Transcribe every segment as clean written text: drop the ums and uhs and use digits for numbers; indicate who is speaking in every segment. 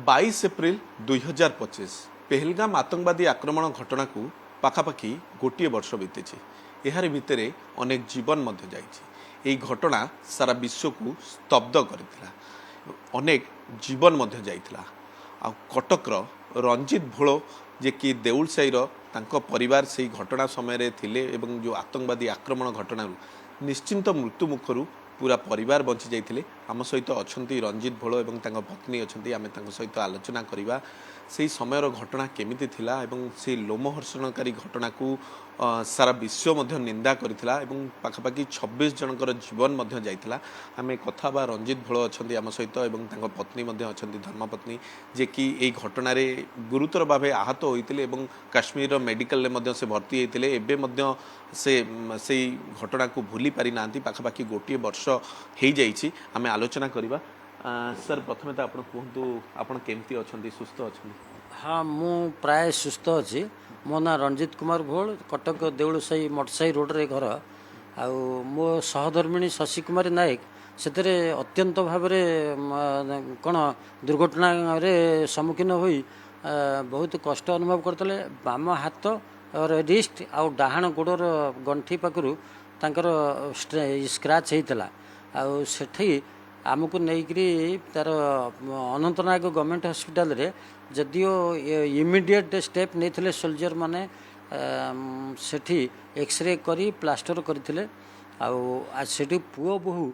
Speaker 1: 22 April 2025 Pahalgam आतंकवादी आक्रमण घटना को पाखापाखि गोटे वर्ष बीती यार भितर अनेक जीवन मध्य जाइए घटना सारा विश्व को स्तब्ध करथिला अनेक जीवन मध्य जाइथिला आ कटकर रंजित भोल जे कि देउलसाईर तांको परिवार से घटना समय थिले एवं जो आतंकवादी आक्रमण घटना निश्चिंत मृत्यु मुखरू पूरा परिवार बंची जाइथिले आम सहित अछंती रंजित भोल एवं तांको पत्नी अछंती आमे तांको सहित आलोचना करिबा से समयर घटना केमिति थिला एवं से लोमहर्षणकारी घटना को सारा विश्व मध्य निंदा करथिला एवं पाखापाखि 26 जनकर जीवन मध्य जाइथिला आमे कथा बा रंजित भोल अछंती आम सहित एवं तांको पत्नी मध्य अछंती धर्मपत्नी जे कि एई घटना रे गुरुतर भावे आहत होइतिले एवं काश्मीर मेडिकल ले मध्य से भर्ती हेतिले एबे मध्य से घटना को भूली पारि नांती पाखापाखि गोटे वर्ष हो जाइछि आमे आलोचना करिबा सर प्रथमे तो आपण कहतु आपण केमती अछंती सुस्थ अछंती।
Speaker 2: हाँ मु प्राय सुस्थ अच्छी मो ना रंजित कुमार भोल कटक देउलसाई मठसाई रोड रे घर आउ मो सहधर्मिणी शशि कुमारी नायक से अत्यंत भाव कौन दुर्घटना रे सम्मुखीन हुई बहुत कष्ट अनुभव करते बाम हाथ और रिस्ट आउ डाहाण गोड़र गंठी पाखु तांकर स्क्राच होता आउ सेठी आमको नहींकरी तार अनंतनाग गवर्नमेंट हॉस्पिटल रे जदियो इमिडिएट स्टेप नहीं सोल्जर माने सेठी एक्सरे करी प्लास्टर करथिले आउ सेठी पुओ बहु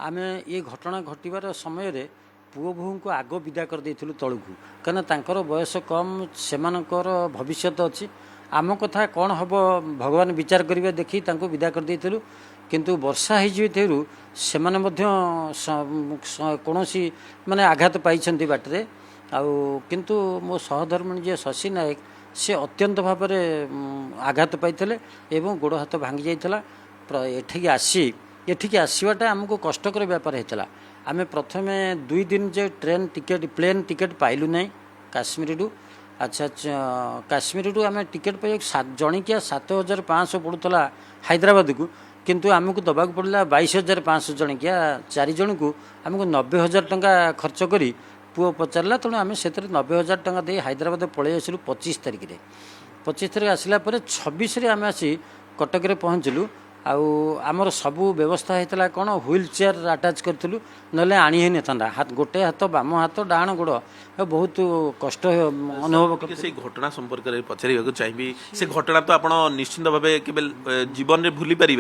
Speaker 2: आमे ये घटना घटिबार समय रे पुओ बहु को आग विदा कर देथिलु तळुकु कना तांकर बयस कम सेमानकर भविष्यत अछि आम कथा कौन हम भगवान विचार करेंगे देखी तांको विदा कर देथिलु किंतु वर्षा हो सेमाने मध्य कौनसी माने आघात पाइछंती बाटरे आउ किंतु मो सहधर्मिणी जे शशि नायक से अत्यंत भाव आघात पाइथिले एवं गोड़ हाथ भांगी जाइथिला एठिकी आसवाटा आमको कष्टकर व्यापार होता आम प्रथमे 2 दिन जे ट्रेन टिकेट प्लेन टिकेट पाइलु ना काश्मीर टू अच्छा काश्मीर टू आम टिकेट पाई जणिकिया 7,500 पड़ूला हैदराबाद को किंतु आमको दबाक पड़ा 22,500 जणिकिया 4 जन को आमको 90,000 टंका खर्च करी पुओ पचारा तेणु आम से 90,000 टंका दे हैदराबाद पलि आसलु 25 तारिख रे 25 तारिख आसला 26 रे आम आसी कटक रे पहुँचलु आउ आमर सबू व्यवस्था होता कौन व्हील चेयर आटाच करूँ ना आनी ही था हाथ गोटे हाथ बाम हाथ डाण गोड़ बहुत कष्ट अनुभव
Speaker 1: से घटना संपर्क में पचार चाहिए से घटना तो आप निश्चिंत भाव केवल जीवन में भूली पारे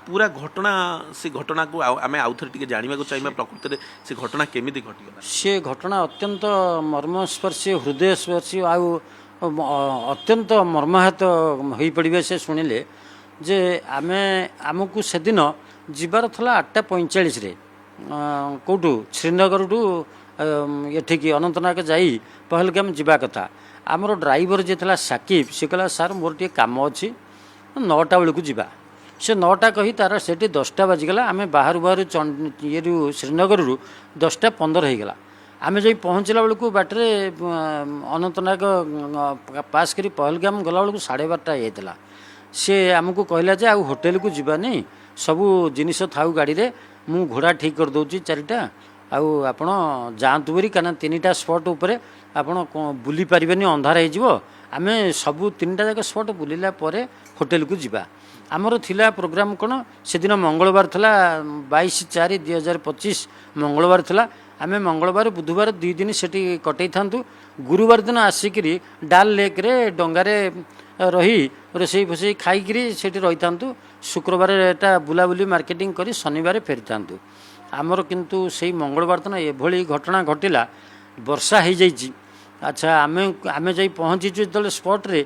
Speaker 1: पूरा घटना से घटना को आम आउ थे जानवा चाहिए प्रकृति में से घटना केमी घटीगला
Speaker 2: से घटना अत्यंत मर्मस्पर्शी हृदयस्पर्शी आउ अत्यंत मर्माहत हो पड़े से शुणिले जे आमे आमको से दिन जीवार थला 8:45 रे कौटू श्रीनगर टू एठिकी अनंतनाग जाई पहलगाम जीवा कथा आमर ड्राइवर जे थला साकिब से कहला सर मोर टे काम अच्छी 9टा बेलू जीवा से 9टा कही तार से 10टा बाजिगला आम बाहर ये श्रीनगर रू 10:15 हो गला आम जा पहुँचला बेलू बाटरे अनंतनाग पास करी पहलगाम गला बेलू 12:30 होता सी आमको कहला जे आउ होटेल को जीवानी सबू जिनिस थाउ गाड़ी रे मु घोड़ा ठीक कर दउची 4टा आउ आपण जातु बोरी कना 3टा स्पॉट उपरे आपण बुली पारिबेनी अंधार हे जिवो आमे सबू 3टा जाक स्पॉट बुलिला परे होटेल को जीवा आमर थिला प्रोग्राम कोन से दिन मंगलवार थला 22/4/2025 मंगलवार थला आमे मंगलवार बुधवार 2 दिन सेठी कटै थांतु गुरुवार दिन आसिकरी डाल लेक रे डंगारे रही रोसई फसई खाईकरी सेठी रही था शुक्रवार एटा बुलाबुली मार्केटिंग करी शनिवार फेरी था आमर किंतु से मंगलवार दिन एभली घटना घटिला वर्षा हो जाइए अच्छा आमे आमे जाई पहुँचीचु जो स्पॉट रे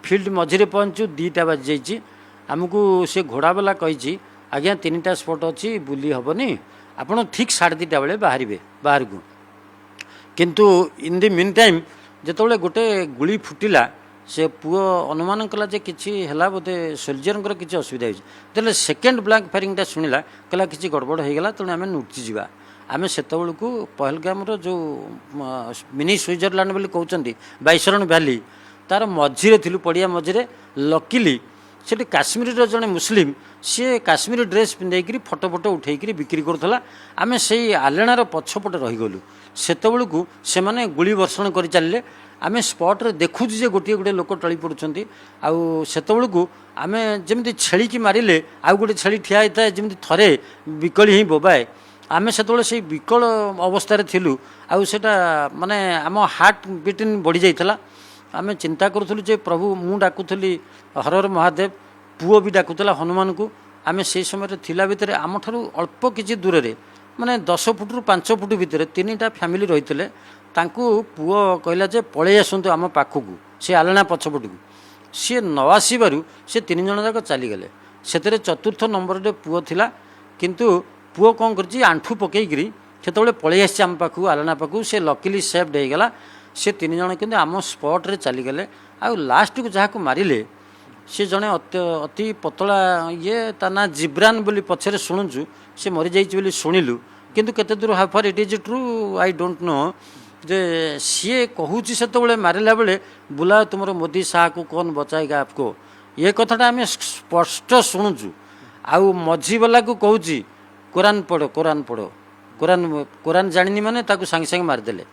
Speaker 2: फील्ड मझे पहुँचु 2टा बाजी जाइए आमको से घोड़ावाला कही आज्ञा 3टा स्पॉट अच्छी बुली हेनी आपड़ ठीक 2:30 बेले बाहर बाहर को किंतु इन दी मीन टाइम जो गोटे गुली फुटिला से पुओ अनुमान कला जे किसी है बोधे सोल्जर किसी असुविधा होते सेकेंड ब्लैंक फायरिंगटा शुणिला कहला किसी गड़बड़ हो गला तेणु आम नुटी जावा आम से पहलगाम जो मिनी स्विट्जरलैंड बोली कहते बैसरण भैली तार मझीरे थिलु पड़िया मझीरे लकिली ସେଠି କାଶ୍ମୀରର ଜଣେ ମୁସଲିମ ସିଏ କାଶ୍ମୀରୀ ଡ୍ରେସ୍ ପିନ୍ଧେଇକିରି ଫଟୋ ଫଟୋ ଉଠେଇକିରି ବିକ୍ରି କରୁଥିଲା। ଆମେ ସେଇ ଆଲେଣାର ପଛପଟେ ରହିଗଲୁ। ସେତେବେଳକୁ ସେମାନେ ଗୁଳି ବର୍ଷଣ କରି ଚାଲିଲେ। ଆମେ ସ୍ପଟ୍ରେ ଦେଖୁଛୁ ଯେ ଗୋଟିଏ ଗୋଟିଏ ଲୋକ ଟଳି ପଡ଼ୁଛନ୍ତି। ଆଉ ସେତେବେଳକୁ ଆମେ ଯେମିତି ଛେଳିକି ମାରିଲେ ଆଉ ଗୋଟେ ଛେଳି ଠିଆ ହେଇଥାଏ ଯେମିତି ଥରେ ବିକଳି ହିଁ ବୋବାଏ, ଆମେ ସେତେବେଳେ ସେଇ ବିକଳ ଅବସ୍ଥାରେ ଥିଲୁ। ଆଉ ସେଇଟା ମାନେ ଆମ ହାର୍ଟ ବିଟିନ୍ ବଢ଼ି ଯାଇଥିଲା। ଆମେ ଚିନ୍ତା କରୁଥିଲୁ ଯେ ପ୍ରଭୁ, ମୁଁ ଡାକୁଥିଲି ହରହର ମହାଦେବ, ପୁଅ ବି ଡାକୁଥିଲା ହନୁମାନଙ୍କୁ। ଆମେ ସେଇ ସମୟରେ ଥିଲା ଭିତରେ ଆମଠାରୁ ଅଳ୍ପ କିଛି ଦୂରରେ ମାନେ 10 ଫୁଟରୁ 5 ଫୁଟ ଭିତରେ 3ଟା ଫ୍ୟାମିଲି ରହିଥିଲେ। ତାଙ୍କୁ ପୁଅ କହିଲା ଯେ ପଳେଇ ଆସନ୍ତୁ ଆମ ପାଖକୁ, ସେ ଆଲେଣା ପଛପଟକୁ। ସିଏ ନ ଆସିବାରୁ ସେ 3 ଜଣ ଯାକ ଚାଲିଗଲେ। ସେଥିରେ ଚତୁର୍ଥ ନମ୍ବରରେ ପୁଅ ଥିଲା। କିନ୍ତୁ ପୁଅ କ'ଣ କରିଛି, ଆଣ୍ଠୁ ପକେଇକିରି ସେତେବେଳେ ପଳେଇ ଆସିଛି ଆମ ପାଖକୁ, ଆଲେଣା ପାଖକୁ। ସେ ଲକିଲି ସେଭ୍ଡ ହେଇଗଲା। ସେ 3 ଜଣ କିନ୍ତୁ ଆମ ସ୍ପଟ୍ରେ ଚାଲିଗଲେ। ଆଉ ଲାଷ୍ଟକୁ ଯାହାକୁ ମାରିଲେ ସେ ଜଣେ ଅତି ପତଳା ଇଏ, ତା ନାଁ ଜିବ୍ରାନ୍ ବୋଲି ପଛରେ ଶୁଣୁଛୁ, ସେ ମରିଯାଇଛି ବୋଲି ଶୁଣିଲୁ। କିନ୍ତୁ କେତେ ଦୂର how far it is true I don't know. ଯେ ସିଏ କହୁଛି ସେତେବେଳେ ମାରିଲା ବେଳେ, ବୁଲା ତୁମର ମୋଦି ଶାହକୁ କୌନ ବଚାଏଗା ଆପକୋ, ଏ କଥାଟା ଆମେ ସ୍ପଷ୍ଟ ଶୁଣୁଛୁ। ଆଉ ମଝିବାଲାକୁ କହୁଛି କୋରାନ ପଢ଼, କୋରାନ ପଢ଼, କୋରାନ ଜାଣିନି ମାନେ ତାକୁ ସାଙ୍ଗେ ସାଙ୍ଗେ ମାରିଦେଲେ।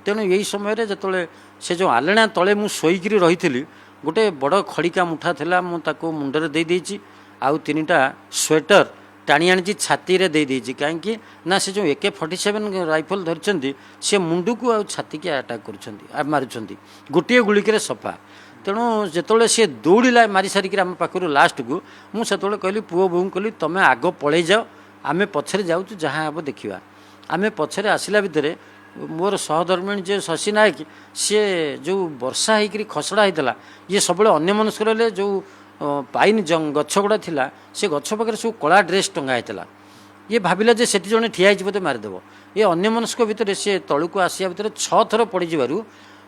Speaker 2: ତେଣୁ ଏହି ସମୟରେ ଯେତେବେଳେ ସେ ଯେଉଁ ଆଲେଣା ତଳେ ମୁଁ ଶୋଇକିରି ରହିଥିଲି, ଗୋଟେ ବଡ଼ ଖଡ଼ିକା ମୁଠା ଥିଲା, ମୁଁ ତାକୁ ମୁଣ୍ଡରେ ଦେଇ ଦେଇଛି। ଆଉ 3ଟା ସ୍ୱେଟର ଟାଣି ଆଣିଛି ଛାତିରେ ଦେଇ ଦେଇଛି। କାହିଁକି ନା ସେ ଯେଉଁ AK-47 ରାଇଫଲ ଧରିଛନ୍ତି, ସେ ମୁଣ୍ଡକୁ ଆଉ ଛାତିକି ଆଟାକ୍ କରୁଛନ୍ତି, ମାରୁଛନ୍ତି ଗୋଟିଏ ଗୁଳିକରେ ସଫା। ତେଣୁ ଯେତେବେଳେ ସେ ଦୌଡ଼ିଲା ମାରି ସାରିକିରି ଆମ ପାଖରୁ ଲାଷ୍ଟକୁ, ମୁଁ ସେତେବେଳେ କହିଲି ପୁଅ ବୋଉଙ୍କୁ କହିଲି ତମେ ଆଗ ପଳେଇ ଯାଅ, ଆମେ ପଛରେ ଯାଉଛୁ, ଯାହା ହେବ ଦେଖିବା। ଆମେ ପଛରେ ଆସିଲା ଭିତରେ ମୋର ସହଧର୍ମିଣୀ ଯେ ଶଶୀ ନାୟକ, ସିଏ ଯେଉଁ ବର୍ଷା ହେଇକିରି ଖସଡ଼ା ହେଇଥିଲା, ଇଏ ସବୁବେଳେ ଅନ୍ୟମନସ୍କ ରହିଲେ। ଯେଉଁ ପାଇନ୍ ଗଛ ଗୁଡ଼ା ଥିଲା, ସେ ଗଛ ପାଖରେ ସବୁ କଳା ଡ୍ରେସ୍ ଟଙ୍ଗା ହେଇଥିଲା। ଇଏ ଭାବିଲା ଯେ ସେଠି ଜଣେ ଠିଆ ହେଇଛି ବୋଧେ ମାରିଦେବ। ଏ ଅନ୍ୟମନସ୍କ ଭିତରେ ସେ ତଳକୁ ଆସିବା ଭିତରେ 6 ଥର ପଡ଼ିଯିବାରୁ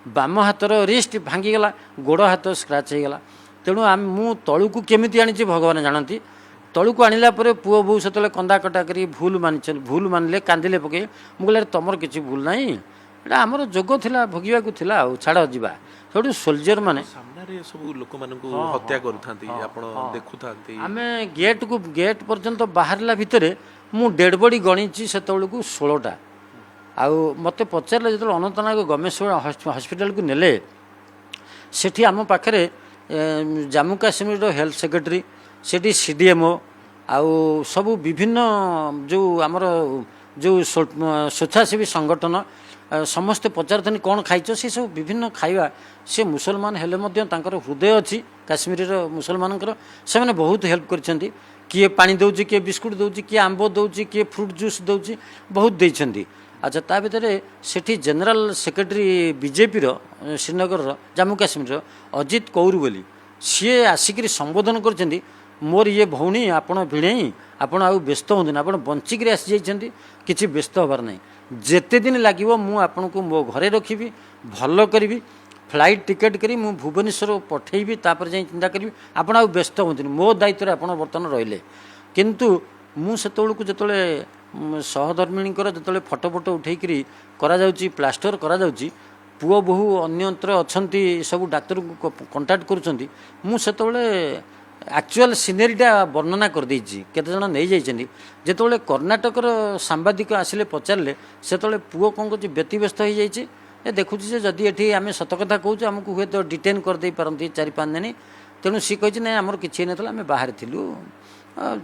Speaker 2: ବାମ ହାତର ରିଷ୍ଟ ଭାଙ୍ଗିଗଲା, ଗୋଡ଼ ହାତ ସ୍କ୍ରାଚ୍ ହେଇଗଲା। ତେଣୁ ମୁଁ ତଳକୁ କେମିତି ଆଣିଛି ଭଗବାନ ଜାଣନ୍ତି। ତଳକୁ ଆଣିଲା ପରେ ପୁଅ ବୋଉ ସେତେବେଳେ କନ୍ଦା କଟା କରି ଭୁଲ ମାନିଲେ, କାନ୍ଦିଲେ ପକେଇ। ମୁଁ କହିଲି ତମର କିଛି ଭୁଲ ନାହିଁ, ଏଇଟା ଆମର ଯୋଗ ଥିଲା, ଭୋଗିବାକୁ ଥିଲା, ଆଉ ଛାଡ଼ ଯିବା। ସେଠୁ ସୋଲଜର ମାନେ
Speaker 1: ସାମ୍ନାରେ ସବୁ ଲୋକମାନଙ୍କୁ ହତ୍ୟା କରୁଥାନ୍ତି, ଆପଣ ଦେଖୁଥାନ୍ତି।
Speaker 2: ଆମେ ଗେଟ୍ ପର୍ଯ୍ୟନ୍ତ ବାହାରିଲା ଭିତରେ ମୁଁ ଡେଡ୍ ବଡି ଗଣିଛି ସେତେବେଳକୁ 16ଟା। ଆଉ ମୋତେ ପଚାରିଲେ ଯେତେବେଳେ ଅନନ୍ତନାଗ ଗମେଶ୍ୱର ହସ୍ପିଟାଲକୁ ନେଲେ, ସେଠି ଆମ ପାଖରେ ଜାମ୍ମୁ କାଶ୍ମୀରର ହେଲ୍ଥ ସେକ୍ରେଟାରୀ, ସେଠି CDMO, ଆଉ ସବୁ ବିଭିନ୍ନ ଯେଉଁ ଆମର ଯେଉଁ ସ୍ୱେଚ୍ଛାସେବୀ ସଂଗଠନ ସମସ୍ତେ ପଚାରୁଛନ୍ତି କ'ଣ ଖାଇଛ। ସେସବୁ ବିଭିନ୍ନ ଖାଇବା, ସେ ମୁସଲମାନ ହେଲେ ମଧ୍ୟ ତାଙ୍କର ହୃଦୟ ଅଛି କାଶ୍ମୀରର ମୁସଲମାନଙ୍କର। ସେମାନେ ବହୁତ ହେଲ୍ପ କରିଛନ୍ତି। କିଏ ପାଣି ଦେଉଛି, କିଏ ବିସ୍କୁଟ୍ ଦେଉଛି, କିଏ ଆମ୍ବ ଦେଉଛି, କିଏ ଫ୍ରୁଟ୍ ଜୁସ୍ ଦେଉଛି, ବହୁତ ଦେଇଛନ୍ତି। ଆଚ୍ଛା, ତା ଭିତରେ ସେଠି ଜେନେରାଲ ସେକ୍ରେଟାରୀ ବିଜେପିର ଶ୍ରୀନଗରର ଜାମ୍ମୁ କାଶ୍ମୀରର ଅଜିତ କୌର ବୋଲି, ସିଏ ଆସିକିରି ସମ୍ବୋଧନ କରିଛନ୍ତି, ମୋର ଇଏ ଭଉଣୀ, ଆପଣ ଭିଣେଇ, ଆପଣ ଆଉ ବ୍ୟସ୍ତ ହୁଅନ୍ତୁନି, ଆପଣ ବଞ୍ଚିକିରି ଆସିଯାଇଛନ୍ତି, କିଛି ବ୍ୟସ୍ତ ହେବାର ନାହିଁ। ଯେତେ ଦିନ ଲାଗିବ ମୁଁ ଆପଣଙ୍କୁ ମୋ ଘରେ ରଖିବି, ଭଲ କରିବି, ଫ୍ଲାଇଟ୍ ଟିକେଟ୍ କରି ମୁଁ ଭୁବନେଶ୍ୱର ପଠେଇବି, ତାପରେ ଯାଇ ଚିନ୍ତା କରିବି, ଆପଣ ଆଉ ବ୍ୟସ୍ତ ହୁଅନ୍ତୁନି, ମୋ ଦାୟିତ୍ୱରେ ଆପଣ ବର୍ତ୍ତମାନ ରହିଲେ। କିନ୍ତୁ ମୁଁ ସେତେବେଳକୁ ଯେତେବେଳେ ସହଧର୍ମିଣୀଙ୍କର ଯେତେବେଳେ ଫଟୋ ଉଠେଇକିରି କରାଯାଉଛି, ପ୍ଲାଷ୍ଟର କରାଯାଉଛି, ପୁଅ ବୋହୂ ଅନ୍ୟତ୍ର ଅଛନ୍ତି, ସବୁ ଡାକ୍ତରଙ୍କୁ କଣ୍ଟାକ୍ଟ କରୁଛନ୍ତି, ମୁଁ ସେତେବେଳେ ଆକ୍ଚୁଆଲ ସିନେରୀଟା ବର୍ଣ୍ଣନା କରିଦେଇଛି, କେତେଜଣ ନେଇଯାଇଛନ୍ତି। ଯେତେବେଳେ କର୍ଣ୍ଣାଟକର ସାମ୍ବାଦିକ ଆସିଲେ ପଚାରିଲେ, ସେତେବେଳେ ପୁଅ କ'ଣ କରୁଛି, ବ୍ୟତିବ୍ୟସ୍ତ ହୋଇଯାଇଛି। ଦେଖୁଛି ଯେ ଯଦି ଏଠି ଆମେ ସତ କଥା କହୁଛୁ, ଆମକୁ ହୁଏତ ଡିଟେନ୍ କରିଦେଇ ପାରନ୍ତି 4-5 ଦିନ। ତେଣୁ ସିଏ କହିଛି ନାଇଁ ଆମର କିଛି ହେଇନଥିଲା, ଆମେ ବାହାରେ ଥିଲୁ,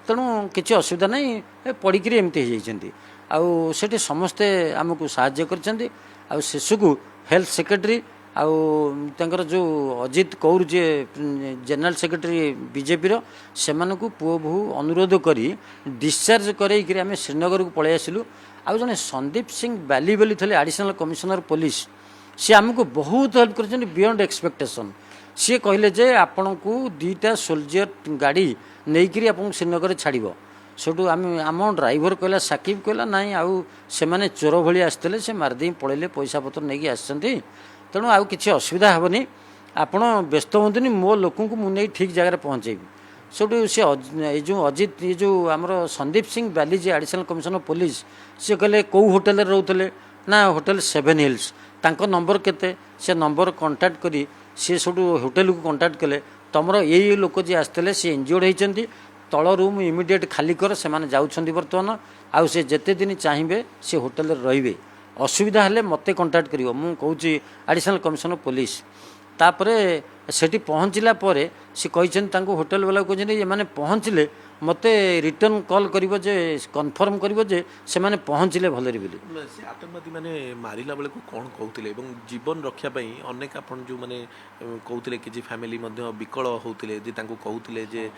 Speaker 2: ତେଣୁ କିଛି ଅସୁବିଧା ନାହିଁ, ପଡ଼ିକିରି ଏମିତି ହେଇଯାଇଛନ୍ତି। ଆଉ ସେଠି ସମସ୍ତେ ଆମକୁ ସାହାଯ୍ୟ କରିଛନ୍ତି। ଆଉ ଶେଷକୁ ହେଲ୍ଥ ସେକ୍ରେଟାରୀ ଆଉ ତାଙ୍କର ଯେଉଁ ଅଜିତ କୌର ଯିଏ ଜେନେରାଲ ସେକ୍ରେଟାରୀ ବିଜେପିର, ସେମାନଙ୍କୁ ପୁଅ ବୋହୂ ଅନୁରୋଧ କରି ଡିସଚାର୍ଜ କରେଇକିରି ଆମେ ଶ୍ରୀନଗରକୁ ପଳେଇ ଆସିଲୁ। ଆଉ ଜଣେ ସନ୍ଦୀପ ସିଂ ବାଲି ବୋଲି ଥିଲେ ଆଡ଼ିସନାଲ କମିଶନର ପୋଲିସ, ସିଏ ଆମକୁ ବହୁତ ହେଲ୍ପ କରିଛନ୍ତି ବିୟଣ୍ଡ ଏକ୍ସପେକ୍ଟେସନ୍। ସିଏ କହିଲେ ଯେ ଆପଣଙ୍କୁ 2ଟା ସୋଲଜର ଗାଡ଼ି ନେଇକିରି ଆପଣଙ୍କୁ ଶ୍ରୀନଗରରେ ଛାଡ଼ିବ। ସେଠୁ ଆମ ଡ୍ରାଇଭର କହିଲା, ସାକିବ କହିଲା, ନାଇଁ ଆଉ ସେମାନେ ଚୋର ଭଳି ଆସିଥିଲେ, ସେ ମାରିଦେଇ ପଳେଇଲେ, ପଇସା ପତ୍ର ନେଇକି ଆସିଛନ୍ତି, ତେଣୁ ଆଉ କିଛି ଅସୁବିଧା ହେବନି, ଆପଣ ବ୍ୟସ୍ତ ହୁଅନ୍ତୁନି, ମୋ ଲୋକଙ୍କୁ ମୁଁ ନେଇ ଠିକ୍ ଜାଗାରେ ପହଞ୍ଚେଇବି। ସେଠୁ ସେ ଏଇ ଯେଉଁ ଅଜିତ, ଏ ଯେଉଁ ଆମର ସନ୍ଦୀପ ସିଂ ବାଲି ଯିଏ ଆଡ଼ିସନାଲ କମିଶନର ପୋଲିସ, ସେ କହିଲେ କେଉଁ ହୋଟେଲରେ ରହୁଥିଲେ, ନା ହୋଟେଲ 7 ହିଲ୍ସ, ତାଙ୍କ ନମ୍ବର କେତେ, ସେ ନମ୍ବର କଣ୍ଟାକ୍ଟ କରି ସିଏ ସେଠୁ ହୋଟେଲକୁ କଣ୍ଟାକ୍ଟ କଲେ। तुमर ये लोक जी आसते सी इंजोर्ड होती तल रूम इमिडिएट खाली कर से जाऊँच बर्तमान आउ से जिते दिन चाहिए सी होटेल रे असुविधा हेले मत कंटाक्ट कर मुझे एडिशनल कमिशनर पुलिस तापरे सेठी पहुँचला सी कहते होटेल वाला कहते ये मैंने पहुँचले मत रिटर्न कॉल करिवो जे कन्फर्म करिवो जे से माने पहुँचले भलरे बोली
Speaker 1: से आतंकवादी माने मारिला बेले को कौन कहते जीवन रक्षा अनेक आपन जो माने कहते कि फैमिली विकल होते जे कहते जे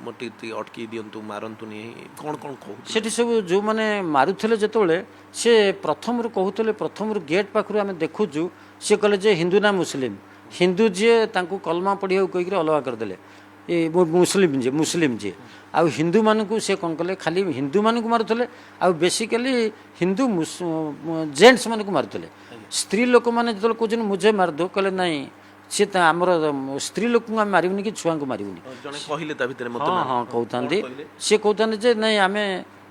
Speaker 1: मोटी अटकी दिंतु मारंतुनी कौन कौन कहते
Speaker 2: सेठी सब जो माने मारुथले जेतोले से प्रथम कहते प्रथम गेट पाखरु आमे देखुचु से कहले जे हिंदू ना मुस्लिम हिंदू जी तांको कलमा पढ़िया कहीकि अलग करदेले ये मुस्लिम जी आउ हिंदू मानू से कौन कले खाली हिंदू मानू मारुले आउ बेसिकली हिंदू जेंट्स मान मारुले स्त्री लोक मैंने जो कहते मुझे मारदो कहले नाई सी आमर स्त्री लोक मारूनी कि छुआ को मारूनी हाँ हाँ कहते सी कहते जे नाई आम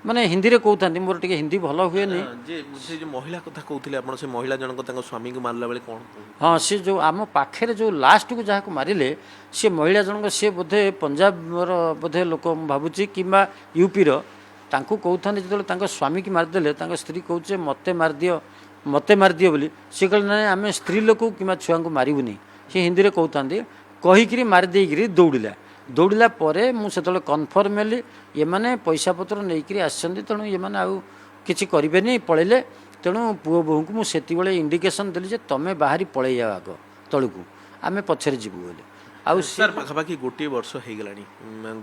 Speaker 2: माने हिंदी रे कहते मोर टिके हिंदी भल हुए नहीं
Speaker 1: से जो महिला कथा कहते आप से महिला जनक स्वामी को मारला बेले कौन
Speaker 2: हाँ सी जो आम पाखे जो लास्ट को जहाँ को मारे सी महिला जनक सी बोधे पंजाब बोधे लोक भावुची कि यूपी तांको कहते जो स्वामी की मारिदेले स्त्री कहचे मते मारदियो बोली सी कहले ना आम स्त्री लोक कि छुआ को मारूनी सी हिंदी रे कहते कहीकि मारिदेकरी दौड़िला दौड़िला मुझे कन्फर्म हेली ये मैंने पैसा पत्र नहीं आसछन्ति तेणु ये मैंने आउ किछि करिबेनी पळेले तेणु पुओ बोहू को मुझे इंडिकेशन देली जे तमे बाहरी पळै जाओ आग तळकू आमे पछरे जीवु बोले आउ
Speaker 1: सर पाखापाखि गोटे वर्ष हो गलानी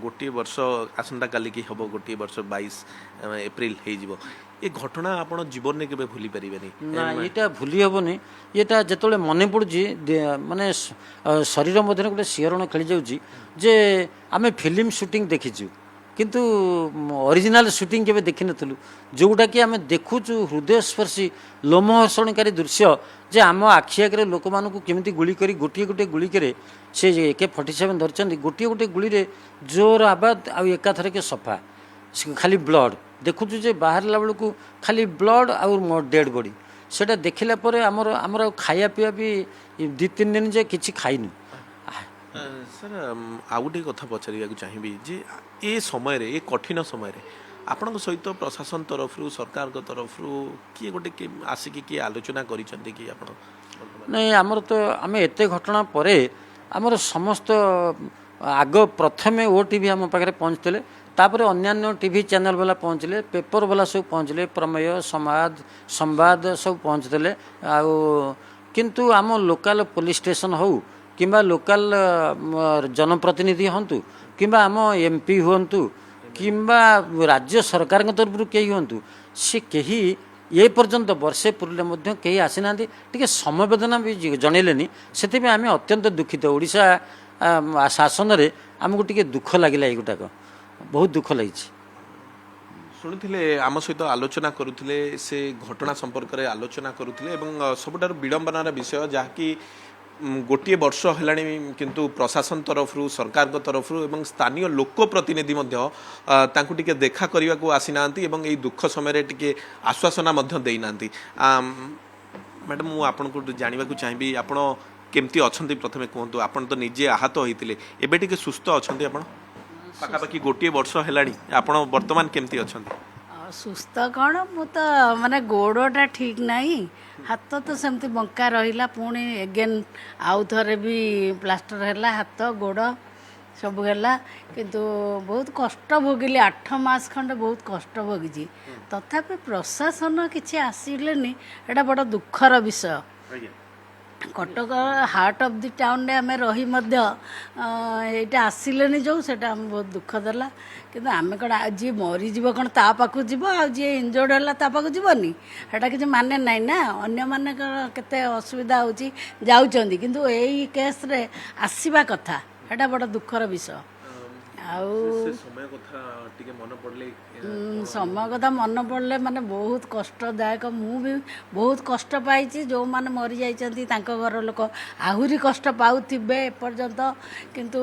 Speaker 1: गोटे वर्ष आसंता काली की हम गोटे वर्ष 22 एप्रिल हो ये घटना आपण जीवन में केबे भूली परिबेनी
Speaker 2: ना एटा भूली हेबनी एटा जेतोले मने पड़ुची माने शरीर मध्य गोटे शिहरण खेली जाउची जे आमे फिल्म शूटिंग देखिचु किंतु ओरिजिनल शूटिंग केबे देखि नथलु जोटा कि आमे देखुचु हृदयस्पर्शी लोमहर्षणकारी दृश्य जे आम आखि आगे लोक मानू केमिति गुली करी गोटे गोटे गुली करे से AK-47 धरचंदी गोटे गोटे गुली रे जोर आवाज आ एकाथर के सफा खाली ब्लड देखुचु जे बाहरला बेलू खाली ब्लड आउ डेड बॉडी सेटा देखिला परे आमर आमर खाया पिया भी 2-3 दिन जे किछि खाइनु
Speaker 1: सर आउ गोटे कथा पचार चाहिए जे ये समय रे ये कठिन समय रे आपण सहित प्रशासन तरफ सरकार तरफ किए गोटे आसिक किए आलोचना करिसेंती कि आपण
Speaker 2: नहीं आमर तो आम एत घटना पर आमर समस्त आग प्रथमे OTV आम पाखे पहुँचते तापर अन्यान्य टीवी चैनल वाला पहुँचले पेपर वाला सब पहुँचले प्रमेय संवाद सब पहुँचते आउ किंतु आम लोकल पुलिस स्टेशन हो किंबा लोकल जनप्रतिनिधि हंतु किंबा आम MP हुंतु किंबा राज्य सरकार तरफ कई हूँ सी कहीं ये पर्यंत वर्षे पूर्व कहीं आसी ना टे समवेदना भी जनइले से आम अत्यंत दुखित ओडिशा शासन में आमको टे दुख लगे युटाक बहुत दुख लगी
Speaker 1: शुणुले आम सहित आलोचना करुले से घटना संपर्क में आलोचना करुले सबुठार विडंबनार विषय जहाँकि गोटे वर्ष है किंतु प्रशासन तरफ सरकार तरफ एवं स्थानीय लोक प्रतिनिधि टे देखा करने को आसी ना दुख समय टे आश्वासना देना मैडम मुझे आपको जानवा चाहिए आपण केमती अच्छा प्रथम कहतु आपन तो निजे आहत होते एवं टे सुस्थ अच्छा आप पाखापाखि गोटे वर्ष है आपण बर्तमान केमती अच्छा
Speaker 3: सुस्थ कौन मु तो माने गोड़टा ठीक नहीं हाथ तो सेमती बंका रहिला पुणी एगेन आउ थरे भी प्लास्टर है हाथ गोड़ सब है किंतु बहुत कष्ट भोगिली 8 मास खंड बहुत कष्ट भोगी तथापि प्रशासन किसी आसिलेनी एटा बड़ दुखर विषय Cuttack heart of the town रे आम रही यहाँ आसिले जो सेटा आम बहुत दुख देला किंतु आम कौन जी मरीज कौन ता पाखु जीव आ जी इंजर्ड है ता पाखु जीवनी सेटा किसी माने नाई ना अन्य माने केते असुविधा होची जाउचंदी किंतु एई केस रे आसीबा कथा एटा बड़ दुखर विषय
Speaker 1: समय
Speaker 3: कथा मन पड़े माने बहुत कष्टदायक मु भी बहुत कष्ट पाई जो माने मरी जाइछंती तांको घर लोक आहुरी कष्ट पाउथिबे एपर्यंत किंतु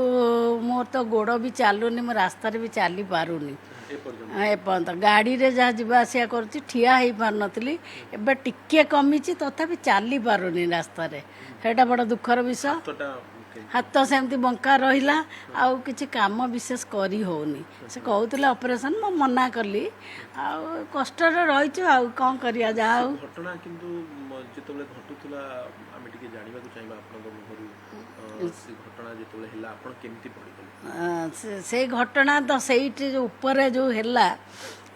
Speaker 3: मोर तो गोड़ भी चालुनी मो रास्ता भी चली पारुनी एपर्यंत गाड़ी रे जहाँ जीवा आसिया करुच्ची ठिया हो पार नथली एबे टिके कमी तथापि चली पारुनी रास्ता रे हेटा बड़ दुखर विषय ହାତ ସେମିତି ବଙ୍କା ରହିଲା ଆଉ କିଛି କାମ ବିଶେଷ କରି ହେଉନି। ସେ କହୁଥିଲେ ଅପରେସନ୍, ମୁଁ ମନା କଲି। ଆଉ କଷ୍ଟରେ ରହିଛୁ, ଆଉ କ'ଣ କରିବା। ଯାହା ହଉ
Speaker 1: ଘଟଣା କିନ୍ତୁ ଯେତେବେଳେ ଘଟୁଥିଲା ଆମେ ଟିକେ ଜାଣିବାକୁ ଚାହିଁବା ଆପଣଙ୍କ ମୁହଁରୁ ସେ ଘଟଣା ଯେତେବେଳେ ହେଲା ଆପଣ କେମିତି ପଡ଼ିଗଲେ?
Speaker 3: ସେଇ ଘଟଣା ତ ସେଇଠି ଉପରେ ଯେଉଁ ହେଲା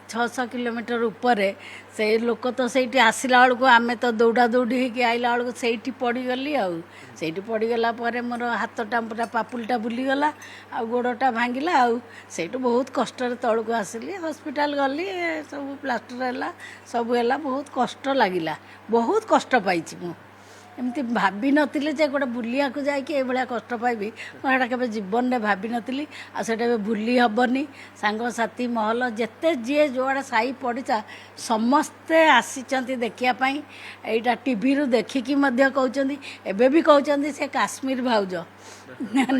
Speaker 3: 600 କିଲୋମିଟର ଉପରେ, ସେଇ ଲୋକ ତ ସେଇଠି ଆସିଲା ବେଳକୁ ଆମେ ତ ଦୌଡ଼ା ଦୌଡ଼ି ହେଇକି ଆଇଲା ବେଳକୁ ସେଇଠି ପଡ଼ିଗଲି। ଆଉ ସେଇଠି ପଡ଼ିଗଲା ପରେ ମୋର ହାତଟା ପୁରା ପାପୁଲିଟା ବୁଲିଗଲା ଆଉ ଗୋଡ଼ଟା ଭାଙ୍ଗିଲା। ଆଉ ସେଇଠୁ ବହୁତ କଷ୍ଟରେ ତଳକୁ ଆସିଲି, ହସ୍ପିଟାଲ ଗଲି, ସବୁ ପ୍ଲାଷ୍ଟର ହେଲା, ସବୁ ହେଲା। ବହୁତ କଷ୍ଟ ଲାଗିଲା, ବହୁତ କଷ୍ଟ ପାଇଛି ମୁଁ। ଏମିତି ଭାବିନଥିଲି ଯେ ଗୋଟେ ବୁଲିବାକୁ ଯାଇକି ଏଇଭଳିଆ କଷ୍ଟ ପାଇବି, ମୁଁ ସେଇଟା କେବେ ଜୀବନରେ ଭାବିନଥିଲି। ଆଉ ସେଇଟା ଏବେ ଭୁଲି ହେବନି। ସାଙ୍ଗସାଥି ମହଲ ଯେତେ ଯିଏ ଯୁଆଡ଼େ ସାହି ପଡ଼ିଶା ସମସ୍ତେ ଆସିଛନ୍ତି ଦେଖିବା ପାଇଁ। ଏଇଟା ଟିଭିରୁ ଦେଖିକି ମଧ୍ୟ କହୁଛନ୍ତି, ଏବେ ବି କହୁଛନ୍ତି ସେ କାଶ୍ମୀର ଭାଉଜ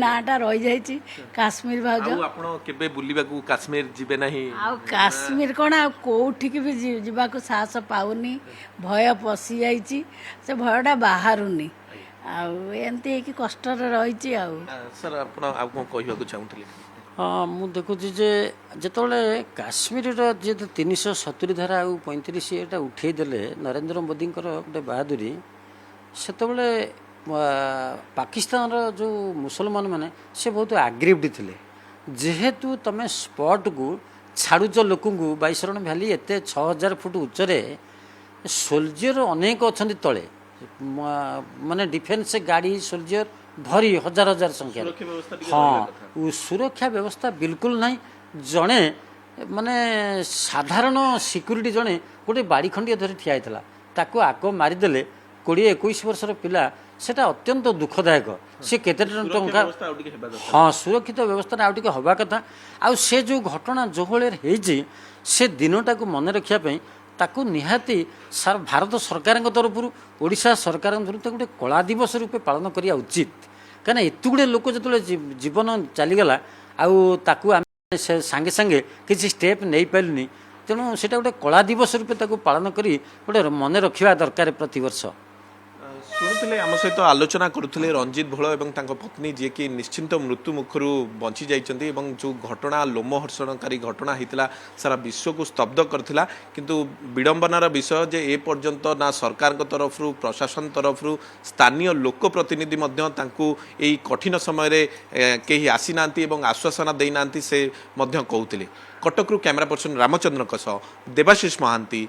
Speaker 3: ନାଁଟା ରହିଯାଇଛି, କାଶ୍ମୀର ଭାଉଜ।
Speaker 1: ଆଉ ଆପଣ କେବେ ବୁଲିବାକୁ କାଶ୍ମୀର ଯିବେ ନାହିଁ?
Speaker 3: ଆଉ କାଶ୍ମୀର କ'ଣ, ଆଉ କେଉଁଠିକି ବି ଯିବାକୁ ସାହସ ପାଉନି, ଭୟ ପଶିଯାଇଛି, ସେ ଭୟଟା ବାହାରୁନି। ଆଉ ଏମିତି ହେଇକି କଷ୍ଟରେ ରହିଛି। ଆଉ
Speaker 1: ସାର୍ ଆପଣ ଆଉ କ'ଣ କହିବାକୁ ଚାହୁଁଥିଲେ?
Speaker 2: ହଁ, ମୁଁ ଦେଖୁଛି ଯେ ଯେତେବେଳେ କାଶ୍ମୀରର ଯେହେତୁ 370 ଧାରା ଆଉ 35 ଏଇଟା ଉଠେଇ ଦେଲେ ନରେନ୍ଦ୍ର ମୋଦିଙ୍କର ଗୋଟେ ବାହାଦୁରୀ, ସେତେବେଳେ ପାକିସ୍ତାନର ଯେଉଁ ମୁସଲମାନ ମାନେ ସେ ବହୁତ ଆଗ୍ରିଭ୍ଡ ଥିଲେ। ଯେହେତୁ ତୁମେ ସ୍ପଟକୁ ଛାଡ଼ୁଛ ଲୋକଙ୍କୁ, ବାଇଶରଣ ଭ୍ୟାଲି ଏତେ 6000 ଫୁଟ ଉଚ୍ଚରେ, ସୋଲଜିୟର ଅନେକ ଅଛନ୍ତି ତଳେ, ମାନେ ଡିଫେନ୍ସ ଗାଡ଼ି ସୋଲଜିୟର ଭରି ହଜାର ହଜାର ସଂଖ୍ୟାରେ। ହଁ, ସୁରକ୍ଷା ବ୍ୟବସ୍ଥା ବିଲକୁଲ ନାହିଁ। ଜଣେ ମାନେ ସାଧାରଣ ସିକ୍ୟୁରିଟି ଜଣେ ଗୋଟେ ବାଡ଼ି ଖଣ୍ଡିଏ ଧରି ଠିଆ ହେଇଥିଲା, ତାକୁ ଆଗ ମାରିଦେଲେ। 20-21 ବର୍ଷର ପିଲା, ସେଟା ଅତ୍ୟନ୍ତ ଦୁଃଖଦାୟକ। ସେ କେତେ ଟଙ୍କା, ହଁ, ସୁରକ୍ଷିତ ବ୍ୟବସ୍ଥାଟା ଆଉ ଟିକେ ହେବା କଥା। ଆଉ ସେ ଯେଉଁ ଘଟଣା ଯେଉଁଭଳିଆ ହେଇଛି, ସେ ଦିନଟାକୁ ମନେ ରଖିବା ପାଇଁ ତାକୁ ନିହାତି ଭାରତ ସରକାରଙ୍କ ତରଫରୁ, ଓଡ଼ିଶା ସରକାରଙ୍କ ତରଫରୁ ତାକୁ ଗୋଟେ କଳା ଦିବସ ରୂପେ ପାଳନ କରିବା ଉଚିତ। କାହିଁକିନା ଏତେ ଗୁଡ଼ିଏ ଲୋକ ଯେତେବେଳେ ଜୀବନ ଚାଲିଗଲା, ଆଉ ତାକୁ ଆମେ ସାଙ୍ଗେ ସାଙ୍ଗେ କିଛି ଷ୍ଟେପ୍ ନେଇପାରିଲୁନି। ତେଣୁ ସେଇଟା ଗୋଟେ କଳା ଦିବସ ରୂପେ ତାକୁ ପାଳନ କରି ଗୋଟେ ମନେ ରଖିବା ଦରକାର ପ୍ରତିବର୍ଷ।
Speaker 1: ଶୁଣୁଥିଲେ ଆମ ସହିତ ଆଲୋଚନା କରୁଥିଲେ ରଞ୍ଜିତ ଭୋଳ ଏବଂ ତାଙ୍କ ପତ୍ନୀ, ଯିଏକି ନିଶ୍ଚିନ୍ତ ମୃତ୍ୟୁ ମୁଖରୁ ବଞ୍ଚି ଯାଇଛନ୍ତି। ଏବଂ ଯେଉଁ ଘଟଣା, ଲୋମହର୍ଷଣକାରୀ ଘଟଣା ହେଇଥିଲା, ସାରା ବିଶ୍ୱକୁ ସ୍ତବ୍ଧ କରିଥିଲା। କିନ୍ତୁ ବିଡ଼ମ୍ବନାର ବିଷୟ ଯେ ଏ ପର୍ଯ୍ୟନ୍ତ ନା ସରକାରଙ୍କ ତରଫରୁ, ପ୍ରଶାସନ ତରଫରୁ, ସ୍ଥାନୀୟ ଲୋକପ୍ରତିନିଧି ମଧ୍ୟ ତାଙ୍କୁ ଏଇ କଠିନ ସମୟରେ କେହି ଆସିନାହାନ୍ତି ଏବଂ ଆଶ୍ୱାସନା ଦେଇନାହାନ୍ତି, ସେ ମଧ୍ୟ କହୁଥିଲେ। କଟକରୁ କ୍ୟାମେରା ପର୍ସନ ରାମଚନ୍ଦ୍ରଙ୍କ ସହ ଦେବାଶିଷ ମହାନ୍ତି।